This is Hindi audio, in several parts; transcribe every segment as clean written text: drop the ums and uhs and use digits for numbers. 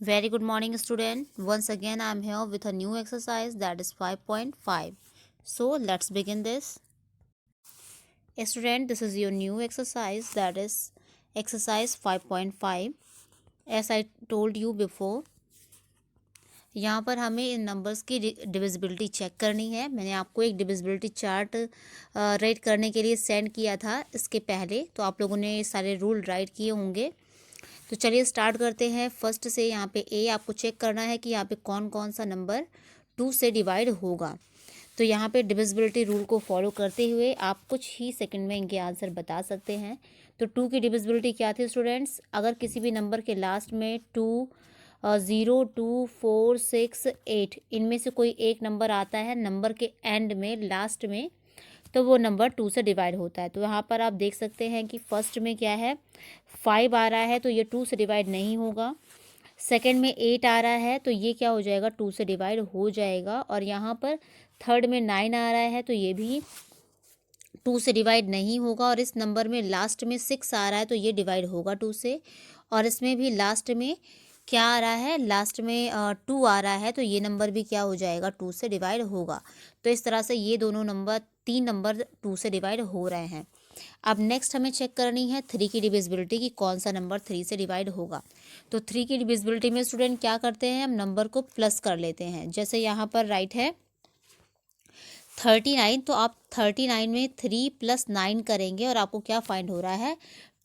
Very good morning, student. Once again, I am here with a new exercise that is 5.5. So, let's begin this. Student, this is your new exercise that is exercise 5.5. As I told you before, यहाँ पर हमें इन नंबर्स की डिविजिबिलिटी चेक करनी है। मैंने आपको एक डिविजिबिलिटी चार्ट राइट करने के लिए सेंड किया था इसके पहले, तो आप लोगों ने सारे रूल राइट किए होंगे। तो चलिए स्टार्ट करते हैं। फर्स्ट से यहाँ पे ए आपको चेक करना है कि यहाँ पे कौन कौन सा नंबर 2 से डिवाइड होगा। तो यहाँ पे डिविजिबिलिटी रूल को फॉलो करते हुए आप कुछ ही सेकंड में इनके आंसर बता सकते हैं। तो 2 की डिविजिबिलिटी क्या थी स्टूडेंट्स? अगर किसी भी नंबर के लास्ट में 2 0 2 4 6 8 इनमें से कोई एक नंबर आता है नंबर के एंड में, लास्ट में, तो वो नंबर 2 से डिवाइड होता है। तो यहाँ पर आप देख सकते हैं कि फर्स्ट में क्या है, 5 आ रहा है तो ये 2 से डिवाइड नहीं होगा। सेकंड में 8 आ रहा है तो ये क्या हो जाएगा, 2 से डिवाइड हो जाएगा। और यहाँ पर थर्ड में 9 आ रहा है तो ये भी 2 से डिवाइड नहीं होगा। और इस नंबर में लास्ट में 6 आ रहा है तो ये डिवाइड होगा 2 से। और इसमें भी लास्ट में क्या आ रहा है, लास्ट में 2 आ रहा है तो ये नंबर भी क्या हो जाएगा, 2 से डिवाइड होगा। तो इस तरह से ये दोनों नंबर, 3 नंबर 2 से डिवाइड हो रहे हैं। अब नेक्स्ट हमें चेक करनी है 3 की डिविजिबिलिटी की कौन सा नंबर 3 से डिवाइड होगा। तो 3 की डिविजिबिलिटी में स्टूडेंट क्या करते हैं, हम नंबर को प्लस कर लेते हैं। जैसे यहाँ पर राइट है 39, तो आप 39 में 3 + 9 करेंगे और आपको क्या फाइंड हो रहा है,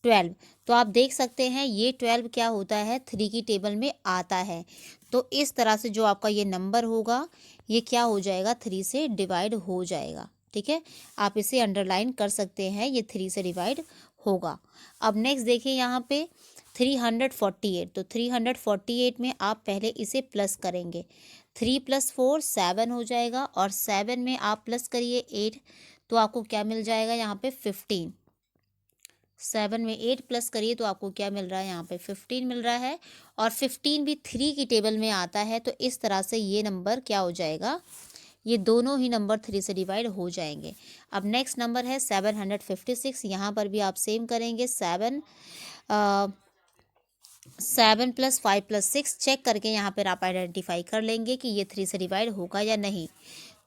12। तो आप देख सकते हैं ये 12 क्या होता है, 3 की टेबल में आता है। तो इस तरह से जो आपका ये नंबर होगा ये क्या हो जाएगा, 3 से डिवाइड हो जाएगा। ठीक है, आप इसे अंडरलाइन कर सकते हैं, ये 3 से डिवाइड होगा। अब नेक्स्ट देखिए यहाँ पे 348, तो 348 में आप पहले इसे प्लस करेंगे। 3 + 4 7 हो जाएगा और 7 में आप प्लस करिए 8, तो आपको क्या मिल जाएगा यहाँ पे 15। 7 में 8 प्लस करिए तो आपको क्या मिल रहा है, यहाँ पे 15 मिल रहा है। और 15 भी 3 की टेबल में आता है। तो इस तरह से ये नंबर क्या हो जाएगा, ये दोनों ही नंबर 3 से डिवाइड हो जाएंगे। अब नेक्स्ट नंबर है 756। यहाँ पर भी आप सेम करेंगे, 7 + 5 + 6 चेक करके यहाँ पर आप आइडेंटिफाई कर लेंगे कि ये 3 से डिवाइड होगा या नहीं।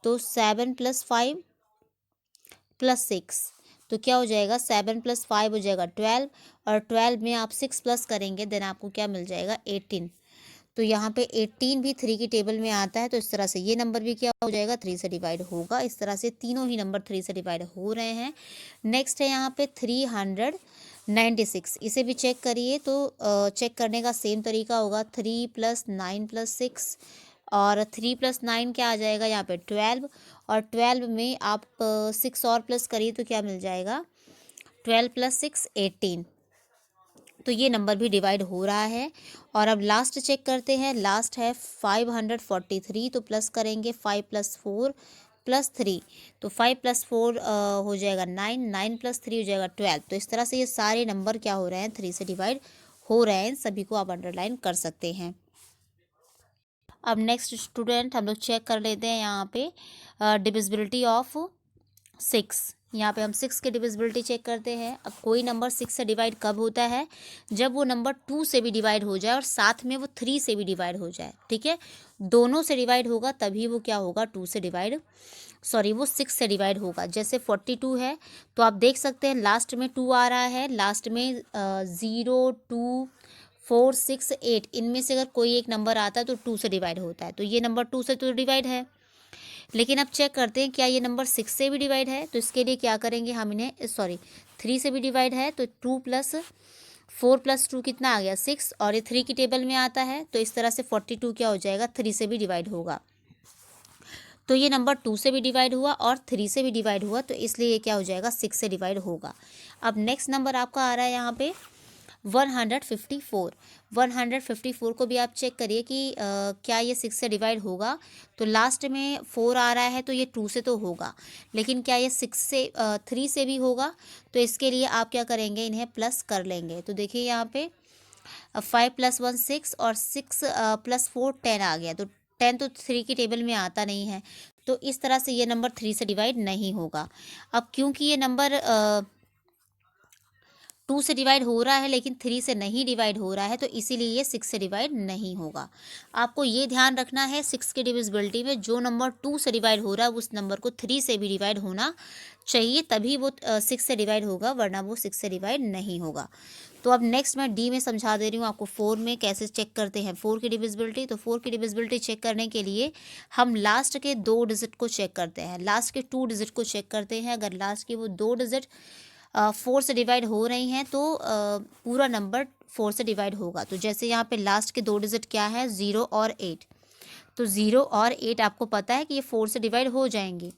तो 7 + 5 + 6, तो क्या हो जाएगा, 7 + 5 हो जाएगा 12, और 12 में आप 6 प्लस करेंगे देन आपको क्या मिल जाएगा, 18। तो यहाँ पे 18 भी 3 की टेबल में आता है। तो इस तरह से ये नंबर भी क्या हो जाएगा, 3 से डिवाइड होगा। इस तरह से तीनों ही नंबर 3 से डिवाइड हो रहे हैं। नेक्स्ट है यहाँ पे 396, इसे भी चेक करिए। तो चेक करने का सेम तरीका होगा, 3 + 9 + 6, और 3 + 9 क्या आ जाएगा यहाँ पे 12, और 12 में आप 6 और प्लस करिए तो क्या मिल जाएगा, 12 + 6 18। तो ये नंबर भी डिवाइड हो रहा है। और अब लास्ट चेक करते हैं, लास्ट है 543, तो प्लस करेंगे 5 + 4 + 3, तो 5 + 4 हो जाएगा 9, 9 + 3 हो जाएगा 12। तो इस तरह से ये सारे नंबर क्या हो रहे हैं, 3 से डिवाइड हो रहे हैं। सभी को आप अंडरलाइन कर सकते हैं। अब नेक्स्ट स्टूडेंट हम लोग चेक कर लेते हैं यहाँ पे डिविजिबिलिटी ऑफ 6। यहाँ पे हम 6 की डिविजिबिलिटी चेक करते हैं। अब कोई नंबर 6 से डिवाइड कब होता है, जब वो नंबर 2 से भी डिवाइड हो जाए और साथ में वो 3 से भी डिवाइड हो जाए। ठीक है, दोनों से डिवाइड होगा तभी वो क्या होगा, 2 से डिवाइड, सॉरी वो 6 से डिवाइड होगा। जैसे 42 है तो आप देख सकते हैं लास्ट में 2 आ रहा है, लास्ट में 0 2 4 6 8 इनमें से अगर कोई एक नंबर आता है तो 2 से डिवाइड होता है। तो ये नंबर 2 से तो डिवाइड है। लेकिन अब चेक करते हैं क्या ये नंबर 6 से भी डिवाइड है। तो इसके लिए क्या करेंगे हम, इन्हें सॉरी 3 से भी डिवाइड है तो 2 + 4 + 2 कितना आ गया, 6, और ये 3 की टेबल में आता है। तो इस तरह से 42 क्या हो जाएगा, 3 से भी डिवाइड होगा। तो ये नंबर 2 से भी डिवाइड हुआ और 3 से भी डिवाइड हुआ, तो इसलिए ये क्या हो जाएगा, 6 से डिवाइड होगा। अब नेक्स्ट नंबर आपका आ रहा है यहाँ पे 154। 154 को भी आप चेक करिए कि क्या ये 6 से डिवाइड होगा। तो लास्ट में 4 आ रहा है तो ये 2 से तो होगा, लेकिन क्या ये 6 से 3 से भी होगा। तो इसके लिए आप क्या करेंगे, इन्हें प्लस कर लेंगे। तो देखिए यहाँ पे 5 + 1 6 और 6 + 4 10 आ गया। तो 10 तो 3 की टेबल में आता नहीं है। तो इस तरह से ये नंबर 3 से डिवाइड नहीं होगा। अब क्योंकि ये नंबर 2 से डिवाइड हो रहा है लेकिन 3 से नहीं डिवाइड हो रहा है, तो इसीलिए ये 6 से डिवाइड नहीं होगा। आपको ये ध्यान रखना है 6 की डिविजिबिलिटी में जो नंबर 2 से डिवाइड हो रहा है उस नंबर को 3 से भी डिवाइड होना चाहिए, तभी वो 6 से डिवाइड होगा, वरना वो 6 से डिवाइड नहीं होगा। तो अब नेक्स्ट मैं डी में समझा दे रही हूँ आपको 4 में कैसे चेक करते हैं 4 की डिविजिबिलिटी। तो 4 की डिविजिबिलिटी चेक करने के लिए हम लास्ट के 2 डिजिट को चेक करते हैं, लास्ट के 2 डिजिट को चेक करते हैं। अगर लास्ट के वो 2 डिजिट 4 से डिवाइड हो रही हैं तो पूरा नंबर 4 से डिवाइड होगा। तो जैसे यहाँ पे लास्ट के 2 डिजिट क्या है, 0 और 8। तो 0 और 8 आपको पता है कि ये 4 से डिवाइड हो जाएंगे,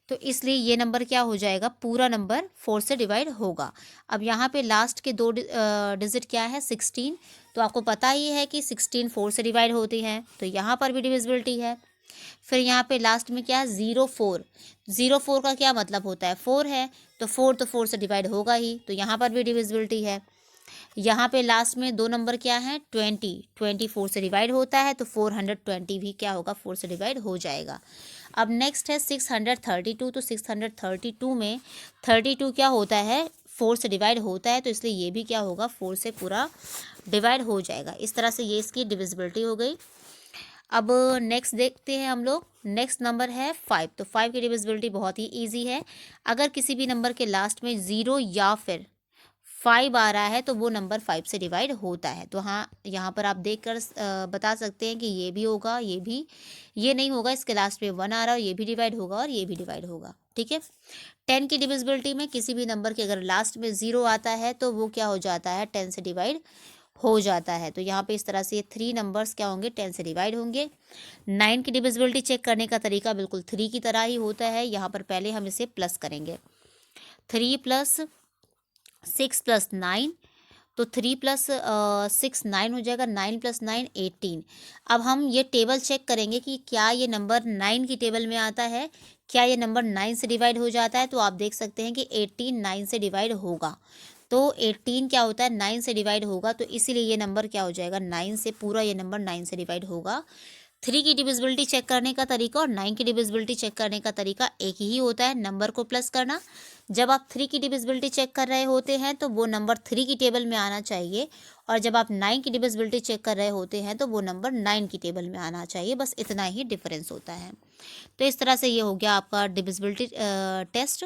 तो इसलिए ये नंबर क्या हो जाएगा, पूरा नंबर 4 से डिवाइड होगा। अब यहाँ पे लास्ट के 2 डिजिट क्या है, 16। तो आपको पता ही है कि 16 4 से डिवाइड होती है, तो यहाँ पर भी डिविजिबिलिटी है। फिर यहाँ पे लास्ट में क्या है, 04। 04 का क्या मतलब होता है, 4 है, तो 4 तो 4 से डिवाइड होगा ही, तो यहाँ पर भी डिविजिबिलिटी है। यहाँ पे लास्ट में 2 नंबर क्या है, 20। 20 4 से डिवाइड होता है, तो 420 भी क्या होगा, 4 से डिवाइड हो जाएगा। अब नेक्स्ट है 632। तो 632 में 32 क्या होता है, 4 से डिवाइड होता है, तो इसलिए ये भी क्या होगा, 4 से पूरा डिवाइड हो जाएगा। इस तरह से ये इसकी डिविजिबिलिटी हो गई। अब नेक्स्ट देखते हैं हम लोग, नेक्स्ट नंबर है 5। तो 5 की डिविजिबिलिटी बहुत ही ईजी है। अगर किसी भी नंबर के लास्ट में 0 या फिर 5 आ रहा है तो वो नंबर 5 से डिवाइड होता है। तो हाँ, यहाँ पर आप देखकर बता सकते हैं कि ये भी होगा, ये भी, ये नहीं होगा, इसके लास्ट में 1 आ रहा है, ये भी डिवाइड होगा और ये भी डिवाइड होगा। ठीक है। 10 की डिविजिबिलिटी में किसी भी नंबर के अगर लास्ट में 0 आता है तो वो क्या हो जाता है, 10 से डिवाइड हो जाता है। तो यहाँ पे इस तरह से ये 3 नंबर्स क्या होंगे, 10 से डिवाइड होंगे। 9 की डिविजिबिलिटी चेक करने का तरीका बिल्कुल 3 की तरह ही होता है। यहाँ पर पहले हम इसे प्लस करेंगे, 3 + 6 + 9। तो 3 + 6 9 हो जाएगा, 9 + 9 18। अब हम ये टेबल चेक करेंगे कि क्या ये नंबर 9 की टेबल में आता है, क्या ये नंबर 9 से डिवाइड हो जाता है। तो आप देख सकते हैं कि 18 9 से डिवाइड होगा। तो 18 क्या होता है, 9 से डिवाइड होगा, तो इसीलिए ये नंबर क्या हो जाएगा, 9 से, पूरा ये नंबर 9 से डिवाइड होगा। 3 की डिविजिबिलिटी चेक करने का तरीका और 9 की डिविजिबिलिटी चेक करने का तरीका एक ही होता है, नंबर को प्लस करना। जब आप 3 की डिविजिबिलिटी चेक कर रहे होते हैं तो वो नंबर 3 की टेबल में आना चाहिए, और जब आप 9 की डिविजिबिलिटी चेक कर रहे होते हैं तो वो नंबर 9 की टेबल में आना चाहिए। बस इतना ही डिफरेंस होता है। तो इस तरह से ये हो गया आपका डिविजिबिलिटी टेस्ट।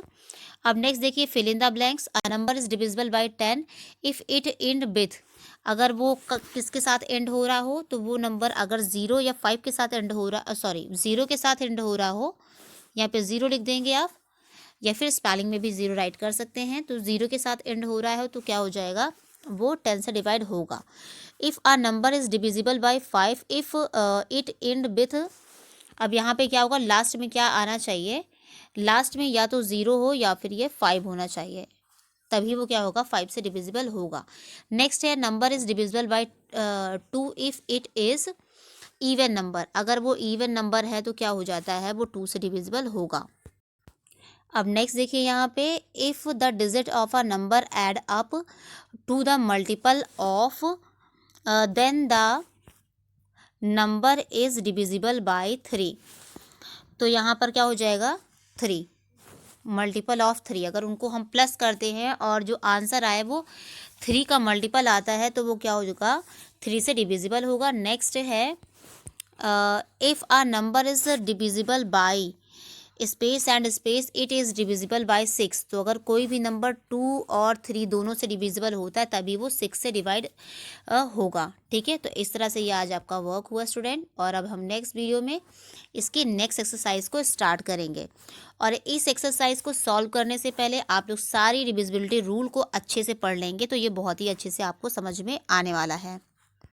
अब नेक्स्ट देखिए, fill in the blanks. A number is divisible by 10 if it end with. अगर वो किसके साथ एंड हो रहा हो, तो वो नंबर अगर 0 या 5 के साथ एंड हो रहा, 0 के साथ एंड हो रहा हो, यहाँ पे 0 लिख देंगे आप, या फिर स्पेलिंग में भी 0 राइट कर सकते हैं। तो 0 के साथ एंड हो रहा है तो क्या हो जाएगा, वो 10 से डिवाइड होगा। If a number is divisible bye 5 if it end with. अब यहाँ पे क्या होगा, लास्ट में क्या आना चाहिए, लास्ट में या तो 0 हो या फिर ये 5 होना चाहिए, तभी वो क्या होगा, 5 से डिविजिबल होगा। नेक्स्ट है, number is divisible bye 2 if it is even number. अगर वो इवन नंबर है तो क्या हो जाता है, वो 2 से डिविजिबल होगा। अब नेक्स्ट देखिए यहाँ पे, if the digit of a number add up to the multiple of then the number is divisible by 3। तो यहाँ पर क्या हो जाएगा, 3, मल्टीपल ऑफ 3। अगर उनको हम प्लस करते हैं और जो आंसर आए वो 3 का मल्टीपल आता है तो वो क्या होगा, 3 से डिविजिबल होगा। नेक्स्ट है, if a number is divisible bye space and space it is divisible by 6। तो अगर कोई भी नंबर 2 और 3 दोनों से डिविजिबल होता है तभी वो 6 से डिवाइड होगा। ठीक है। तो इस तरह से ये आज आपका वर्क हुआ स्टूडेंट, और अब हम नेक्स्ट वीडियो में इसकी नेक्स्ट एक्सरसाइज को स्टार्ट करेंगे। और इस एक्सरसाइज को सॉल्व करने से पहले आप लोग सारी डिविजिबिलिटी रूल को अच्छे से पढ़ लेंगे, तो ये बहुत ही अच्छे से आपको समझ में आने वाला है।